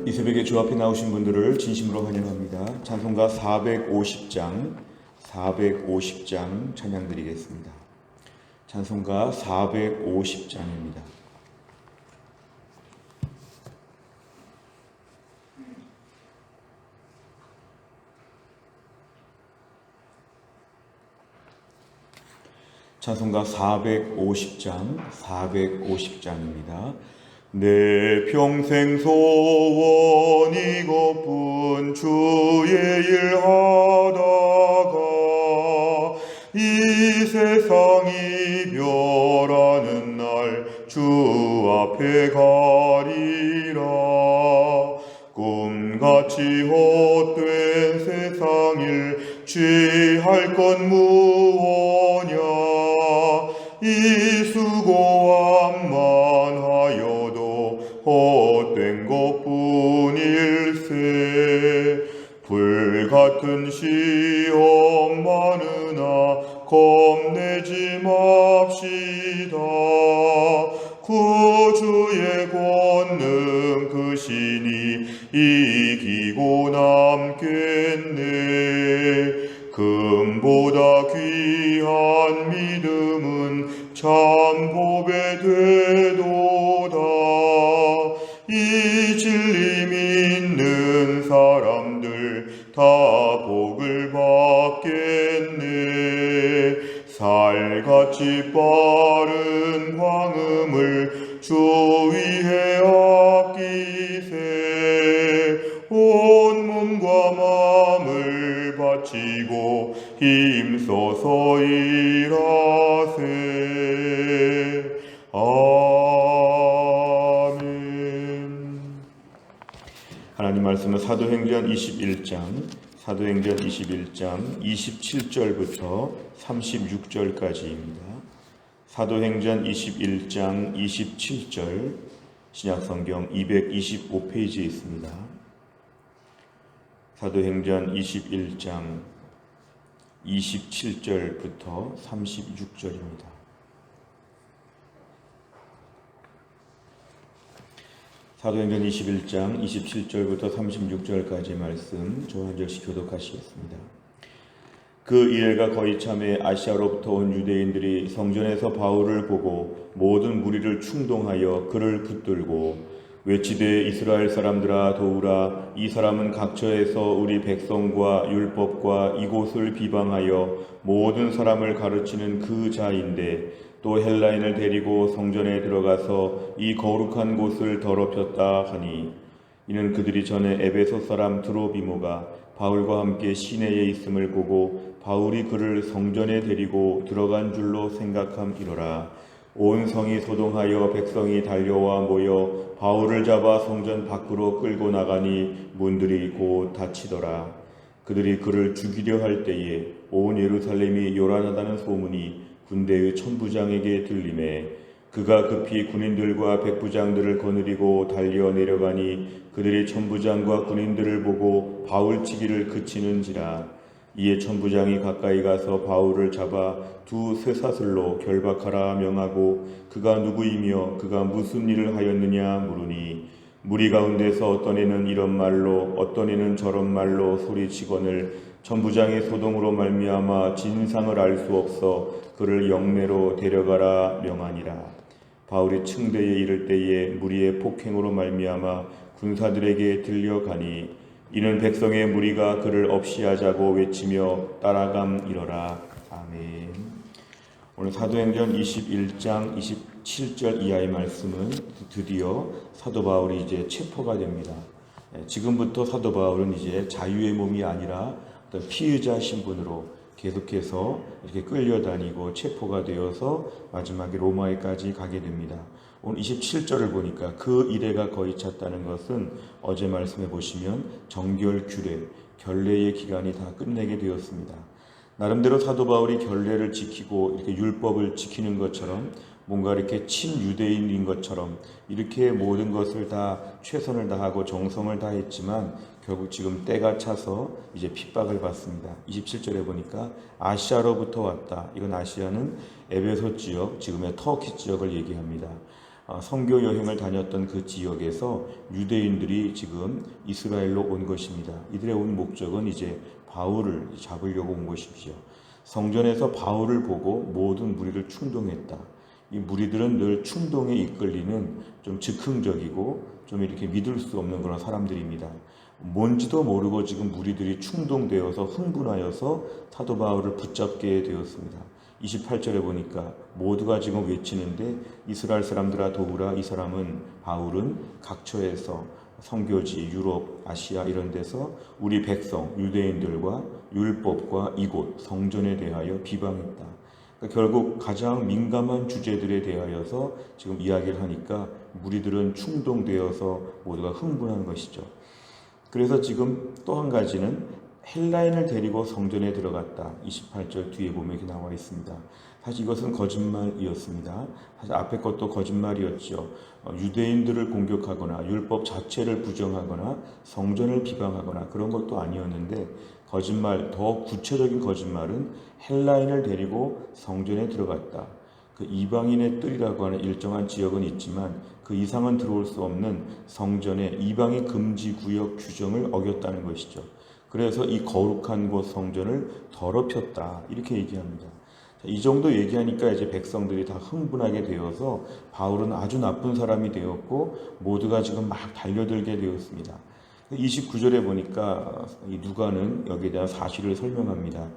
이 새벽에 주 앞에 나오신 분들을 진심으로 환영합니다. 찬송가 450장 찬양 드리겠습니다. 찬송가 450장입니다. 찬송가 450장입니다. 내 평생 소원 이것뿐 주의 일 하다가 이 세상 이별하는 날 주 앞에 가리라. 꿈같이 헛된 세상 일 취할 건 무엇냐. 이 수고함만 하여도 헛된 것뿐일세. 불같은 시험 많으나 겁내지 맙시다. 구주의 권능 그 신이 이기고 남겠네. 금보다 귀한 믿음은 참 보배 되도다. 이 진리 믿는 사람들 다 복을 받겠네. 살같이 빠른 광음을 주 위에 아끼세. 온 몸과 마음을 바치고 힘써서 일하세. 아멘. 하나님 말씀은 사도행전 21장 27절부터 36절까지입니다. 사도행전 21장 27절 신약성경 225페이지에 있습니다. 사도행전 21장 27절부터 36절입니다. 사도행전 21장 27절부터 36절까지 말씀 저 한 절씩 교독하시겠습니다. 그 이래가 거의 참에 아시아로부터 온 유대인들이 성전에서 바울을 보고 모든 무리를 충동하여 그를 붙들고 외치되 이스라엘 사람들아 도우라. 이 사람은 각처에서 우리 백성과 율법과 이곳을 비방하여 모든 사람을 가르치는 그 자인데 또 헬라인을 데리고 성전에 들어가서 이 거룩한 곳을 더럽혔다 하니 이는 그들이 전에 에베소 사람 드로비모가 바울과 함께 시내에 있음을 보고 바울이 그를 성전에 데리고 들어간 줄로 생각함이로라. 온 성이 소동하여 백성이 달려와 모여 바울을 잡아 성전 밖으로 끌고 나가니 문들이 곧 닫히더라. 그들이 그를 죽이려 할 때에 온 예루살렘이 요란하다는 소문이 군대의 천부장에게 들리매 그가 급히 군인들과 백부장들을 거느리고 달려 내려가니 그들이 천부장과 군인들을 보고 바울 치기를 그치는지라. 이에 천부장이 가까이 가서 바울을 잡아 두 쇠사슬로 결박하라 명하고 그가 누구이며 그가 무슨 일을 하였느냐 물으니 무리 가운데서 어떤 애는 이런 말로 어떤 애는 저런 말로 소리치거늘 천부장의 소동으로 말미암아 진상을 알 수 없어 그를 영내로 데려가라 명하니라. 바울이 층대에 이를 때에 무리의 폭행으로 말미암아 군사들에게 들려가니 이는 백성의 무리가 그를 없이하자고 외치며 따라감이러라. 아멘. 오늘 사도행전 21장 27절 이하의 말씀은 드디어 사도 바울이 이제 체포가 됩니다. 지금부터 사도 바울은 이제 자유의 몸이 아니라 어떤 피의자 신분으로 계속해서 이렇게 끌려다니고 체포가 되어서 마지막에 로마에까지 가게 됩니다. 오늘 27절을 보니까 그 이래가 거의 찼다는 것은 어제 말씀해 보시면 정결 규례, 결례의 기간이 다 끝내게 되었습니다. 나름대로 사도 바울이 결례를 지키고 이렇게 율법을 지키는 것처럼 뭔가 이렇게 친유대인인 것처럼 이렇게 모든 것을 다 최선을 다하고 정성을 다했지만 결국 지금 때가 차서 이제 핍박을 받습니다. 27절에 보니까 아시아로부터 왔다. 이건 아시아는 에베소 지역, 지금의 터키 지역을 얘기합니다. 선교 여행을 다녔던 그 지역에서 유대인들이 지금 이스라엘로 온 것입니다. 이들의 온 목적은 이제 바울을 잡으려고 온 것이지요. 성전에서 바울을 보고 모든 무리를 충동했다. 이 무리들은 늘 충동에 이끌리는 좀 즉흥적이고 좀 이렇게 믿을 수 없는 그런 사람들입니다. 뭔지도 모르고 지금 무리들이 충동되어서 흥분하여서 사도 바울을 붙잡게 되었습니다. 28절에 보니까 모두가 지금 외치는데 이스라엘 사람들아 도우라. 이 사람은 바울은 각처에서 선교지 유럽, 아시아 이런 데서 우리 백성 유대인들과 율법과 이곳 성전에 대하여 비방했다. 그러니까 결국 가장 민감한 주제들에 대하여서 지금 이야기를 하니까 무리들은 충동되어서 모두가 흥분한 것이죠. 그래서 지금 또 한 가지는 헬라인을 데리고 성전에 들어갔다. 28절 뒤에 보면 이렇게 나와 있습니다. 사실 이것은 거짓말이었습니다. 사실 앞에 것도 거짓말이었죠. 유대인들을 공격하거나 율법 자체를 부정하거나 성전을 비방하거나 그런 것도 아니었는데 거짓말, 더 구체적인 거짓말은 헬라인을 데리고 성전에 들어갔다. 그 이방인의 뜰이라고 하는 일정한 지역은 있지만 그 이상은 들어올 수 없는 성전의 이방인 금지 구역 규정을 어겼다는 것이죠. 그래서 이 거룩한 곳 성전을 더럽혔다. 이렇게 얘기합니다. 이 정도 얘기하니까 이제 백성들이 다 흥분하게 되어서 바울은 아주 나쁜 사람이 되었고 모두가 지금 막 달려들게 되었습니다. 29절에 보니까 이 누가는 여기에 대한 사실을 설명합니다.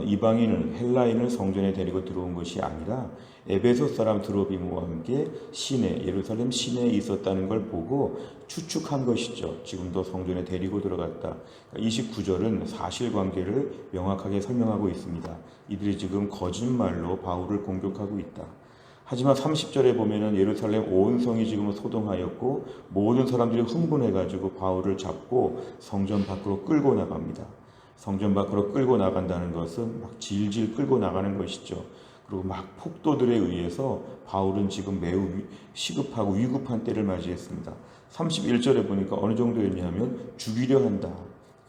이방인을 헬라인을 성전에 데리고 들어온 것이 아니라 에베소 사람 드로비모와 함께 시내 예루살렘 시내에 있었다는 걸 보고 추측한 것이죠. 지금도 성전에 데리고 들어갔다. 29절은 사실관계를 명확하게 설명하고 있습니다. 이들이 지금 거짓말로 바울을 공격하고 있다. 하지만 30절에 보면은 예루살렘 온 성이 지금 소동하였고 모든 사람들이 흥분해가지고 바울을 잡고 성전 밖으로 끌고 나갑니다. 성전 밖으로 끌고 나간다는 것은 막 질질 끌고 나가는 것이죠. 그리고 막 폭도들에 의해서 바울은 지금 매우 시급하고 위급한 때를 맞이했습니다. 31절에 보니까 어느 정도였냐면 죽이려 한다.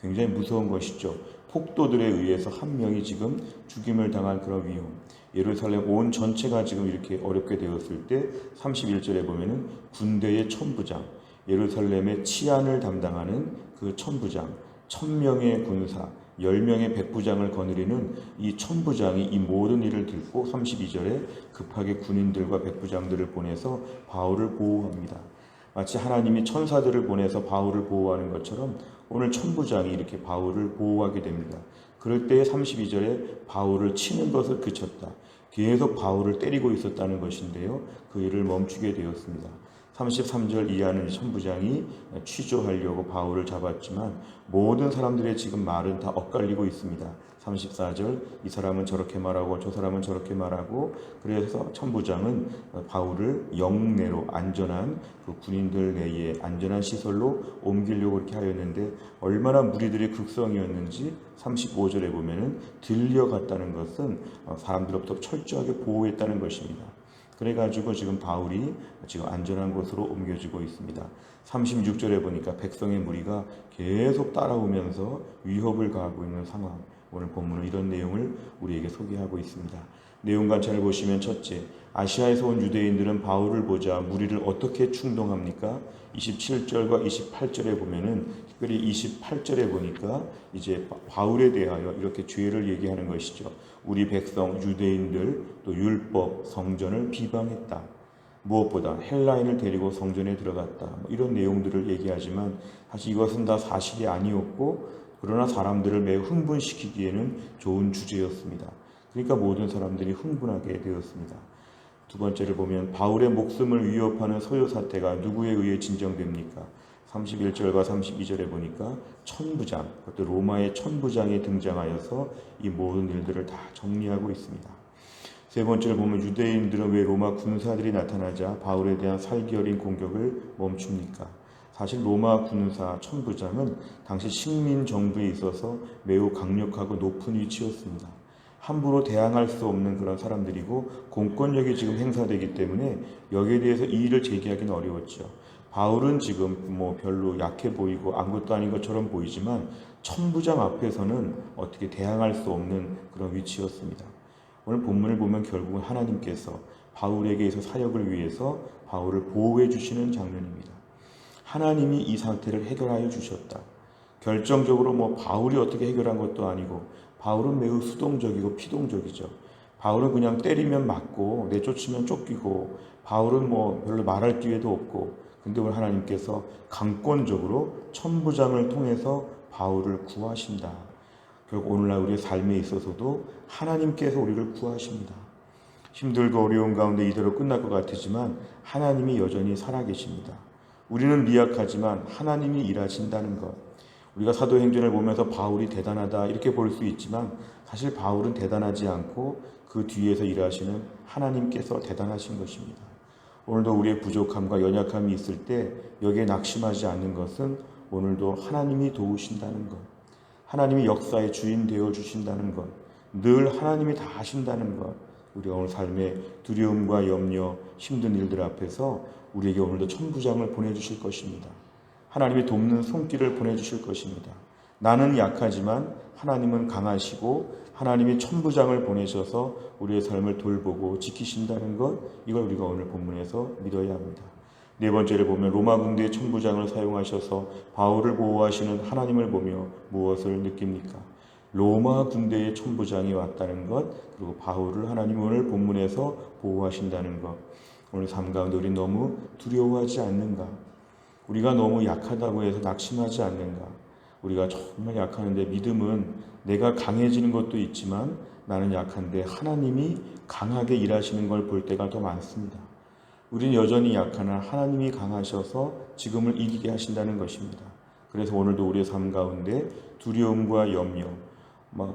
굉장히 무서운 것이죠. 폭도들에 의해서 한 명이 지금 죽임을 당한 그런 위험. 예루살렘 온 전체가 지금 이렇게 어렵게 되었을 때 31절에 보면은 군대의 천부장, 예루살렘의 치안을 담당하는 그 천부장, 1000명의 군사, 10명의 백부장을 거느리는 이 천부장이 이 모든 일을 듣고 32절에 급하게 군인들과 백부장들을 보내서 바울을 보호합니다. 마치 하나님이 천사들을 보내서 바울을 보호하는 것처럼 오늘 천부장이 이렇게 바울을 보호하게 됩니다. 그럴 때 32절에 바울을 치는 것을 그쳤다. 계속 바울을 때리고 있었다는 것인데요. 그 일을 멈추게 되었습니다. 33절 이하는 천부장이 취조하려고 바울을 잡았지만 모든 사람들의 지금 말은 다 엇갈리고 있습니다. 34절 이 사람은 저렇게 말하고 저 사람은 저렇게 말하고 그래서 천부장은 바울을 영내로 안전한 그 군인들 내에 안전한 시설로 옮기려고 그렇게 하였는데 얼마나 무리들의 극성이었는지 35절에 보면은 들려갔다는 것은 사람들로부터 철저하게 보호했다는 것입니다. 그래가지고 지금 바울이 지금 안전한 곳으로 옮겨지고 있습니다. 36절에 보니까 백성의 무리가 계속 따라오면서 위협을 가하고 있는 상황. 오늘 본문은 이런 내용을 우리에게 소개하고 있습니다. 내용 관찰을 보시면 첫째, 아시아에서 온 유대인들은 바울을 보자 무리를 어떻게 충동합니까? 27절과 28절에 보면은 특별히 28절에 보니까 이제 바울에 대하여 이렇게 죄를 얘기하는 것이죠. 우리 백성 유대인들 또 율법 성전을 비방했다. 무엇보다 헬라인을 데리고 성전에 들어갔다. 이런 내용들을 얘기하지만 사실 이것은 다 사실이 아니었고 그러나 사람들을 매우 흥분시키기에는 좋은 주제였습니다. 그러니까 모든 사람들이 흥분하게 되었습니다. 두 번째를 보면 바울의 목숨을 위협하는 소요 사태가 누구에 의해 진정됩니까? 31절과 32절에 보니까 천부장, 그것도 로마의 천부장이 등장하여서 이 모든 일들을 다 정리하고 있습니다. 세 번째를 보면 유대인들은 왜 로마 군사들이 나타나자 바울에 대한 살기어린 공격을 멈춥니까? 사실 로마 군사 천부장은 당시 식민 정부에 있어서 매우 강력하고 높은 위치였습니다. 함부로 대항할 수 없는 그런 사람들이고 공권력이 지금 행사되기 때문에 여기에 대해서 이의를 제기하기는 어려웠죠. 바울은 지금 별로 약해 보이고 아무것도 아닌 것처럼 보이지만 천부장 앞에서는 어떻게 대항할 수 없는 그런 위치였습니다. 오늘 본문을 보면 결국은 하나님께서 바울에게 있어 사역을 위해서 바울을 보호해 주시는 장면입니다. 하나님이 이 상태를 해결하여 주셨다. 결정적으로 바울이 어떻게 해결한 것도 아니고, 바울은 매우 수동적이고 피동적이죠. 바울은 그냥 때리면 맞고 내쫓으면 쫓기고, 바울은 별로 말할 기회도 없고, 근데 오늘 하나님께서 강권적으로 천부장을 통해서 바울을 구하신다. 결국 오늘날 우리의 삶에 있어서도 하나님께서 우리를 구하십니다. 힘들고 어려운 가운데 이대로 끝날 것 같지만 하나님이 여전히 살아계십니다. 우리는 미약하지만 하나님이 일하신다는 것. 우리가 사도행전을 보면서 바울이 대단하다 이렇게 볼 수 있지만, 사실 바울은 대단하지 않고 그 뒤에서 일하시는 하나님께서 대단하신 것입니다. 오늘도 우리의 부족함과 연약함이 있을 때 여기에 낙심하지 않는 것은 오늘도 하나님이 도우신다는 것, 하나님이 역사의 주인 되어 주신다는 것, 늘 하나님이 다 하신다는 것, 우리가 오늘 삶의 두려움과 염려, 힘든 일들 앞에서 우리에게 오늘도 천부장을 보내주실 것입니다. 하나님이 돕는 손길을 보내주실 것입니다. 나는 약하지만 하나님은 강하시고 하나님이 천부장을 보내셔서 우리의 삶을 돌보고 지키신다는 것, 이걸 우리가 오늘 본문에서 믿어야 합니다. 네 번째를 보면 로마 군대의 천부장을 사용하셔서 바울을 보호하시는 하나님을 보며 무엇을 느낍니까? 로마 군대의 천부장이 왔다는 것, 그리고 바울을 하나님 오늘 본문에서 보호하신다는 것. 오늘 삶 가운데 우리 너무 두려워하지 않는가? 우리가 너무 약하다고 해서 낙심하지 않는가? 우리가 정말 약하는데 믿음은 내가 강해지는 것도 있지만 나는 약한데 하나님이 강하게 일하시는 걸 볼 때가 더 많습니다. 우리는 여전히 약하나 하나님이 강하셔서 지금을 이기게 하신다는 것입니다. 그래서 오늘도 우리의 삶 가운데 두려움과 염려,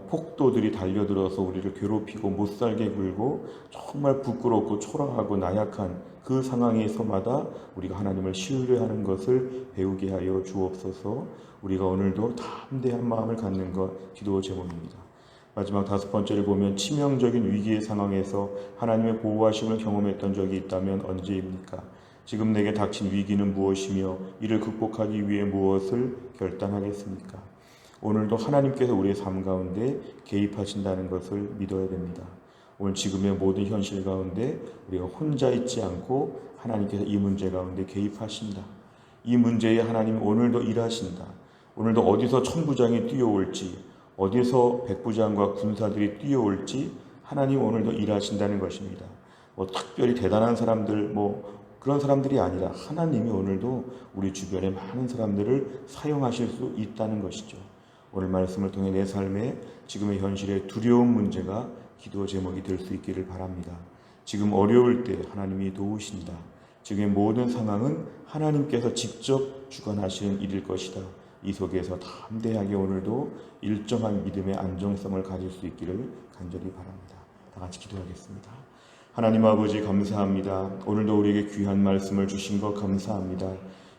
폭도들이 달려들어서 우리를 괴롭히고 못살게 굴고 정말 부끄럽고 초라하고 나약한 그 상황에서마다 우리가 하나님을 신뢰하는 것을 배우게 하여 주옵소서. 우리가 오늘도 담대한 마음을 갖는 것 기도 제목입니다. 마지막 다섯 번째를 보면 치명적인 위기의 상황에서 하나님의 보호하심을 경험했던 적이 있다면 언제입니까? 지금 내게 닥친 위기는 무엇이며 이를 극복하기 위해 무엇을 결단하겠습니까? 오늘도 하나님께서 우리의 삶 가운데 개입하신다는 것을 믿어야 됩니다. 오늘 지금의 모든 현실 가운데 우리가 혼자 있지 않고 하나님께서 이 문제 가운데 개입하신다. 이 문제에 하나님이 오늘도 일하신다. 오늘도 어디서 천부장이 뛰어올지, 어디서 백부장과 군사들이 뛰어올지 하나님 오늘도 일하신다는 것입니다. 특별히 대단한 사람들 그런 사람들이 아니라 하나님이 오늘도 우리 주변에 많은 사람들을 사용하실 수 있다는 것이죠. 오늘 말씀을 통해 내 삶에 지금의 현실의 두려운 문제가 기도 제목이 될 수 있기를 바랍니다. 지금 어려울 때 하나님이 도우신다. 지금의 모든 상황은 하나님께서 직접 주관하시는 일일 것이다. 이 속에서 담대하게 오늘도 일정한 믿음의 안정성을 가질 수 있기를 간절히 바랍니다. 다 같이 기도하겠습니다. 하나님 아버지 감사합니다. 오늘도 우리에게 귀한 말씀을 주신 것 감사합니다.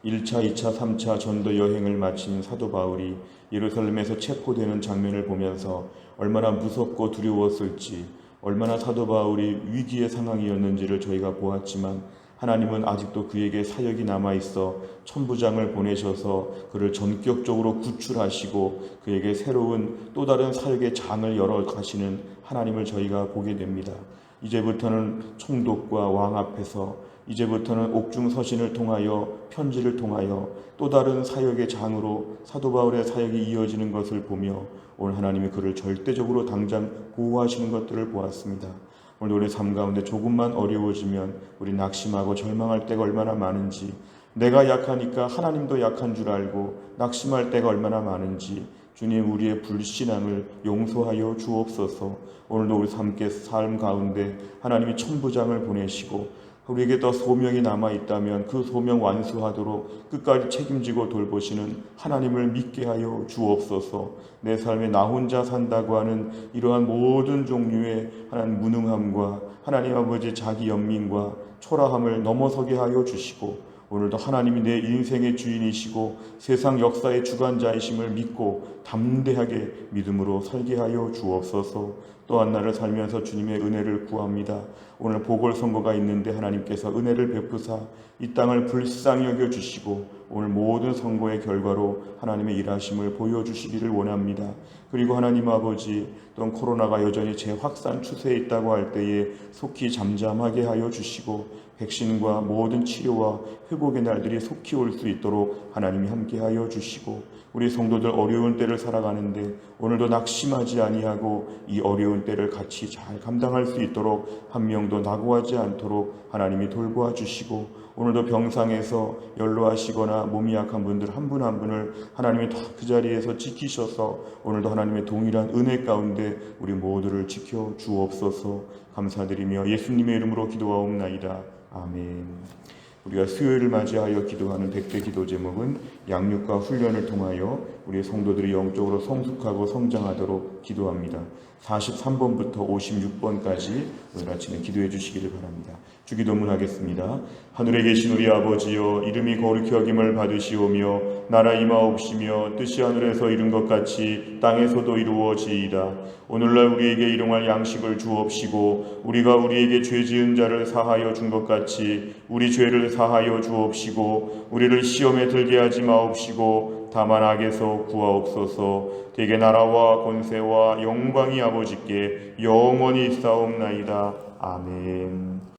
1차, 2차, 3차 전도 여행을 마친 사도 바울이 예루살렘에서 체포되는 장면을 보면서 얼마나 무섭고 두려웠을지, 얼마나 사도 바울이 위기의 상황이었는지를 저희가 보았지만 하나님은 아직도 그에게 사역이 남아있어 천부장을 보내셔서 그를 전격적으로 구출하시고 그에게 새로운 또 다른 사역의 장을 열어 가시는 하나님을 저희가 보게 됩니다. 이제부터는 총독과 왕 앞에서, 이제부터는 옥중서신을 통하여 편지를 통하여 또 다른 사역의 장으로 사도 바울의 사역이 이어지는 것을 보며 오늘 하나님이 그를 절대적으로 당장 보호하시는 것들을 보았습니다. 오늘 우리 삶 가운데 조금만 어려워지면 우리 낙심하고 절망할 때가 얼마나 많은지, 내가 약하니까 하나님도 약한 줄 알고 낙심할 때가 얼마나 많은지 주님 우리의 불신앙을 용서하여 주옵소서. 오늘도 우리 삶 가운데 하나님이 천부장을 보내시고 우리에게 더 소명이 남아있다면 그 소명 완수하도록 끝까지 책임지고 돌보시는 하나님을 믿게 하여 주옵소서. 내 삶에 나 혼자 산다고 하는 이러한 모든 종류의 하나님 무능함과 하나님 아버지 자기 연민과 초라함을 넘어서게 하여 주시고 오늘도 하나님이 내 인생의 주인이시고 세상 역사의 주관자이심을 믿고 담대하게 믿음으로 살게 하여 주옵소서. 또한 나를 살면서 주님의 은혜를 구합니다. 오늘 보궐선거가 있는데 하나님께서 은혜를 베푸사 이 땅을 불쌍히 여겨주시고 오늘 모든 선거의 결과로 하나님의 일하심을 보여주시기를 원합니다. 그리고 하나님 아버지, 또한 코로나가 여전히 재확산 추세에 있다고 할 때에 속히 잠잠하게 하여 주시고 백신과 모든 치료와 회복의 날들이 속히 올 수 있도록 하나님이 함께하여 주시고, 우리 성도들 어려운 때를 살아가는데 오늘도 낙심하지 아니하고 이 어려운 때를 같이 잘 감당할 수 있도록 한 명도 낙오하지 않도록 하나님이 돌보아 주시고, 오늘도 병상에서 연로하시거나 몸이 약한 분들 한 분 한 분을 하나님이 다 그 자리에서 지키셔서 오늘도 하나님의 동일한 은혜 가운데 우리 모두를 지켜 주옵소서. 감사드리며 예수님의 이름으로 기도하옵나이다. 아멘. 우리가 수요일을 맞이하여 기도하는 100대 기도 제목은 양육과 훈련을 통하여 우리 성도들이 영적으로 성숙하고 성장하도록 기도합니다. 43번부터 56번까지 오늘 아침에 기도해 주시기를 바랍니다. 주기도문 하겠습니다. 하늘에 계신 우리 아버지여, 이름이 거룩히 여김을 받으시오며 나라 임하옵시며 뜻이 하늘에서 이룬 것 같이 땅에서도 이루어지이다. 오늘날 우리에게 일용할 양식을 주옵시고 우리가 우리에게 죄 지은 자를 사하여 준 것 같이 우리 죄를 사하여 주옵시고 우리를 시험에 들게 하지 마옵시고 다만 악에서 구하옵소서. 대개 나라와 권세와 영광이 아버지께 영원히 있사옵나이다. 아멘.